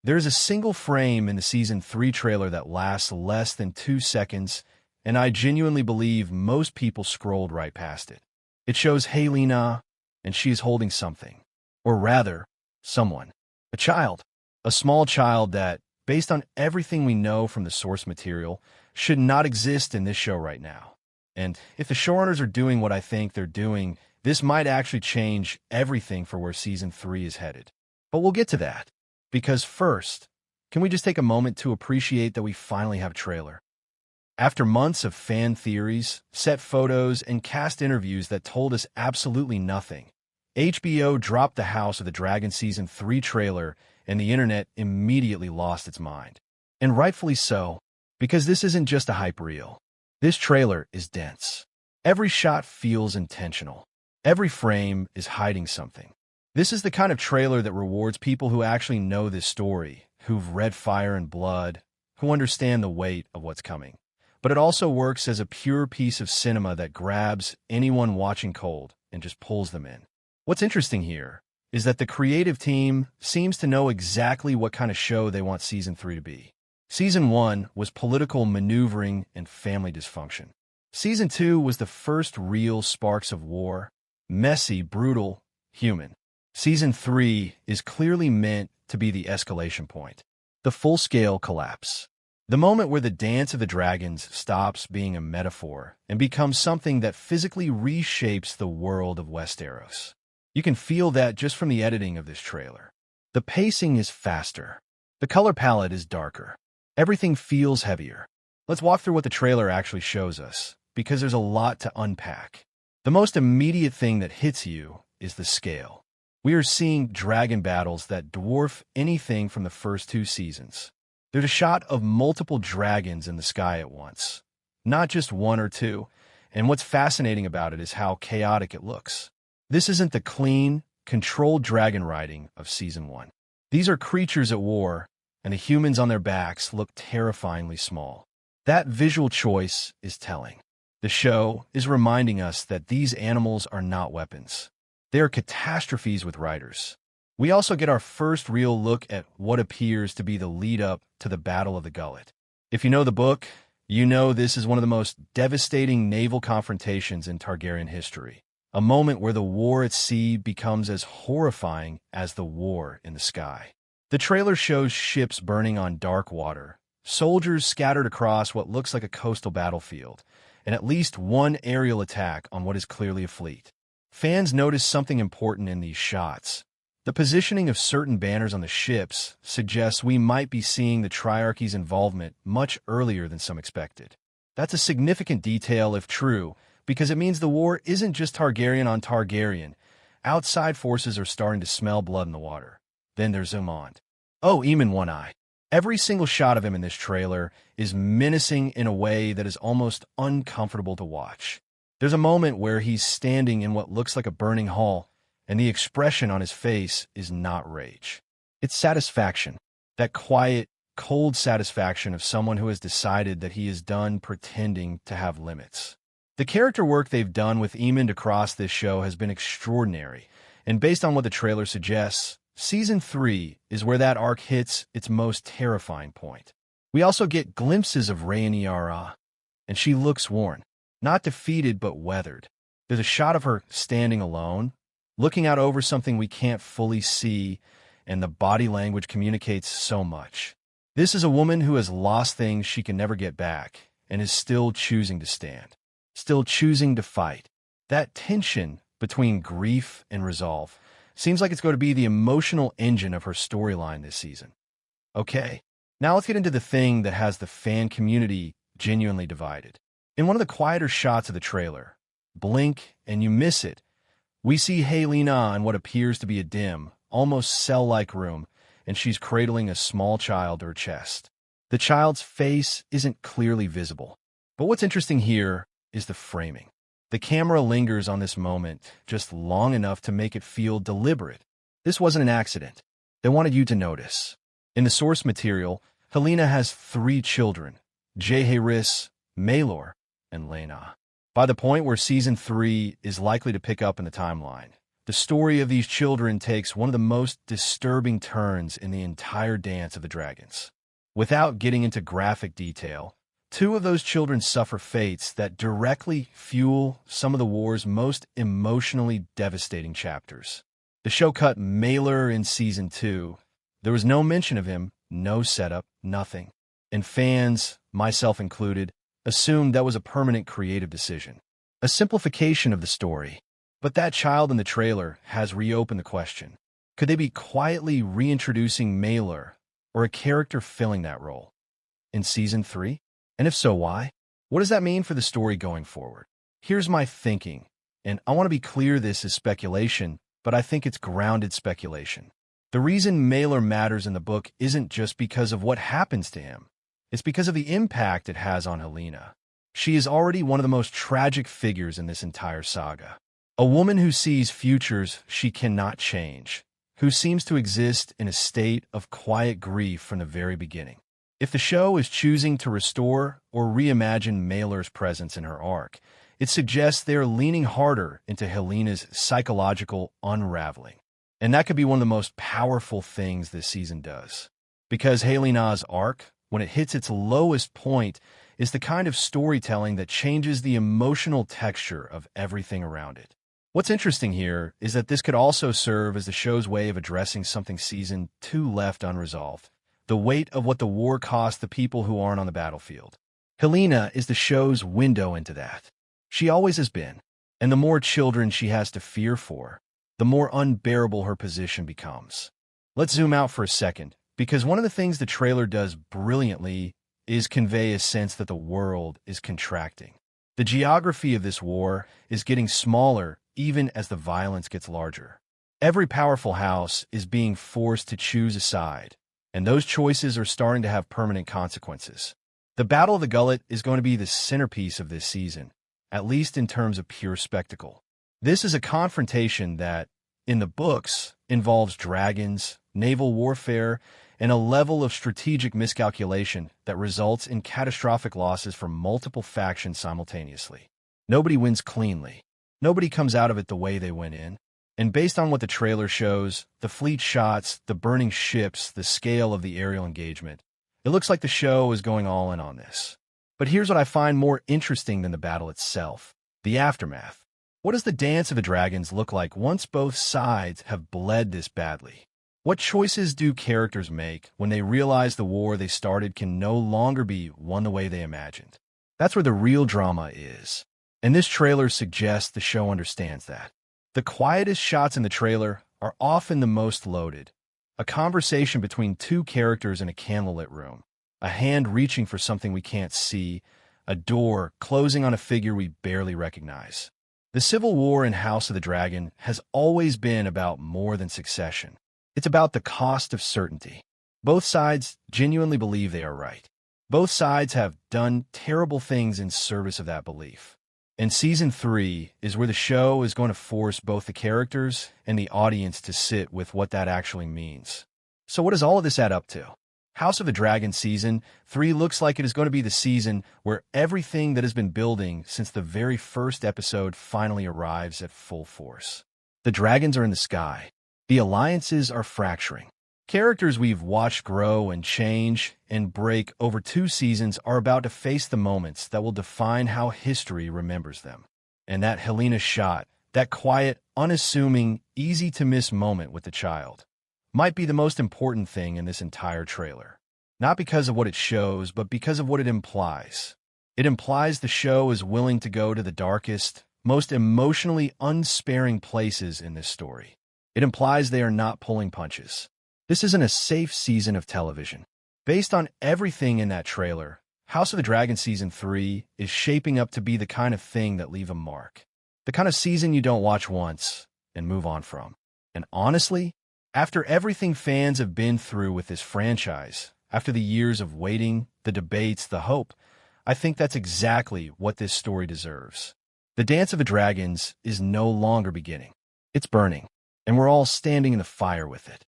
There's a single frame in the Season 3 trailer that lasts less than 2 seconds, and I genuinely believe most people scrolled right past it. It shows Helena, and she is holding something. Or rather, someone. A child. A small child that, based on everything we know from the source material, should not exist in this show right now. And if the showrunners are doing what I think they're doing, this might actually change everything for where Season 3 is headed. But we'll get to that. Because first, can we just take a moment to appreciate that we finally have a trailer? After months of fan theories, set photos, and cast interviews that told us absolutely nothing, HBO dropped the House of the Dragon Season 3 trailer, and the internet immediately lost its mind. And rightfully so, because this isn't just a hype reel. This trailer is dense. Every shot feels intentional. Every frame is hiding something. This is the kind of trailer that rewards people who actually know this story, who've read Fire and Blood, who understand the weight of what's coming. But it also works as a pure piece of cinema that grabs anyone watching cold and just pulls them in. What's interesting here is that the creative team seems to know exactly what kind of show they want Season 3 to be. Season 1 was political maneuvering and family dysfunction. Season 2 was the first real sparks of war, messy, brutal, human. Season 3 is clearly meant to be the escalation point, the full-scale collapse. The moment where the Dance of the Dragons stops being a metaphor and becomes something that physically reshapes the world of Westeros. You can feel that just from the editing of this trailer. The pacing is faster. The color palette is darker. Everything feels heavier. Let's walk through what the trailer actually shows us, because there's a lot to unpack. The most immediate thing that hits you is the scale. We are seeing dragon battles that dwarf anything from the first 2 seasons. There's a shot of multiple dragons in the sky at once, not just 1 or 2, and what's fascinating about it is how chaotic it looks. This isn't the clean, controlled dragon riding of Season 1. These are creatures at war, and the humans on their backs look terrifyingly small. That visual choice is telling. The show is reminding us that these animals are not weapons. They are catastrophes with riders. We also get our first real look at what appears to be the lead-up to the Battle of the Gullet. If you know the book, you know this is one of the most devastating naval confrontations in Targaryen history. A moment where the war at sea becomes as horrifying as the war in the sky. The trailer shows ships burning on dark water, soldiers scattered across what looks like a coastal battlefield, and at least one aerial attack on what is clearly a fleet. Fans notice something important in these shots. The positioning of certain banners on the ships suggests we might be seeing the Triarchy's involvement much earlier than some expected. That's a significant detail if true, because it means the war isn't just Targaryen on Targaryen. Outside forces are starting to smell blood in the water. Then there's Aemond. Oh, Aemon One Eye. Every single shot of him in this trailer is menacing in a way that is almost uncomfortable to watch. There's a moment where he's standing in what looks like a burning hall, and the expression on his face is not rage. It's satisfaction. That quiet, cold satisfaction of someone who has decided that he is done pretending to have limits. The character work they've done with Aemond across this show has been extraordinary, and based on what the trailer suggests, Season 3 is where that arc hits its most terrifying point. We also get glimpses of Rhaenyra, and she looks worn. Not defeated, but weathered. There's a shot of her standing alone, looking out over something we can't fully see, and the body language communicates so much. This is a woman who has lost things she can never get back, and is still choosing to stand. Still choosing to fight. That tension between grief and resolve seems like it's going to be the emotional engine of her storyline this season. Okay, now let's get into the thing that has the fan community genuinely divided. In one of the quieter shots of the trailer, blink and you miss it, we see Helena in what appears to be a dim, almost cell-like room, and she's cradling a small child to her chest. The child's face isn't clearly visible. But what's interesting here is the framing. The camera lingers on this moment just long enough to make it feel deliberate. This wasn't an accident. They wanted you to notice. In the source material, Helena has 3 children, Jaehaerys, Maelor, and Laena. By the point where Season 3 is likely to pick up in the timeline, The story of these children takes one of the most disturbing turns in the entire Dance of the Dragons. Without getting into graphic detail, two of those children suffer fates that directly fuel some of the war's most emotionally devastating chapters. The show cut Maelor in Season 2. There was no mention of him, no setup, nothing. And fans, myself included, assumed that was a permanent creative decision. A simplification of the story. But that child in the trailer has reopened the question. Could they be quietly reintroducing Maelor, or a character filling that role? In Season 3? And if so, why? What does that mean for the story going forward? Here's my thinking, and I want to be clear, this is speculation, but I think it's grounded speculation. The reason Maelor matters in the book isn't just because of what happens to him. It's because of the impact it has on Helena. She is already one of the most tragic figures in this entire saga. A woman who sees futures she cannot change, who seems to exist in a state of quiet grief from the very beginning. If the show is choosing to restore or reimagine Maelor's presence in her arc, it suggests they are leaning harder into Helena's psychological unraveling. And that could be one of the most powerful things this season does. Because Helena's arc, when it hits its lowest point, is the kind of storytelling that changes the emotional texture of everything around it. What's interesting here is that this could also serve as the show's way of addressing something Season 2 left unresolved: the weight of what the war cost the people who aren't on the battlefield. Helena is the show's window into that. She always has been, and the more children she has to fear for, the more unbearable her position becomes. Let's zoom out for a second, because one of the things the trailer does brilliantly is convey a sense that the world is contracting. The geography of this war is getting smaller even as the violence gets larger. Every powerful house is being forced to choose a side, and those choices are starting to have permanent consequences. The Battle of the Gullet is going to be the centerpiece of this season, at least in terms of pure spectacle. This is a confrontation that, in the books, involves dragons, naval warfare, and a level of strategic miscalculation that results in catastrophic losses for multiple factions simultaneously. Nobody wins cleanly. Nobody comes out of it the way they went in. And based on what the trailer shows, the fleet shots, the burning ships, the scale of the aerial engagement, it looks like the show is going all in on this. But here's what I find more interesting than the battle itself: the aftermath. What does the Dance of the Dragons look like once both sides have bled this badly? What choices do characters make when they realize the war they started can no longer be won the way they imagined? That's where the real drama is. And this trailer suggests the show understands that. The quietest shots in the trailer are often the most loaded. A conversation between two characters in a candlelit room, a hand reaching for something we can't see, a door closing on a figure we barely recognize. The Civil War in House of the Dragon has always been about more than succession. It's about the cost of certainty. Both sides genuinely believe they are right. Both sides have done terrible things in service of that belief. And Season 3 is where the show is going to force both the characters and the audience to sit with what that actually means. So what does all of this add up to? House of the Dragon Season 3 looks like it is going to be the season where everything that has been building since the very first episode finally arrives at full force. The dragons are in the sky. The alliances are fracturing. Characters we've watched grow and change and break over 2 seasons are about to face the moments that will define how history remembers them. And that Helena shot, that quiet, unassuming, easy-to-miss moment with the child, might be the most important thing in this entire trailer. Not because of what it shows, but because of what it implies. It implies the show is willing to go to the darkest, most emotionally unsparing places in this story. It implies they are not pulling punches. This isn't a safe season of television. Based on everything in that trailer, House of the Dragon Season 3 is shaping up to be the kind of thing that leave a mark. The kind of season you don't watch once and move on from. And honestly, after everything fans have been through with this franchise, after the years of waiting, the debates, the hope, I think that's exactly what this story deserves. The Dance of the Dragons is no longer beginning. It's burning, and we're all standing in the fire with it.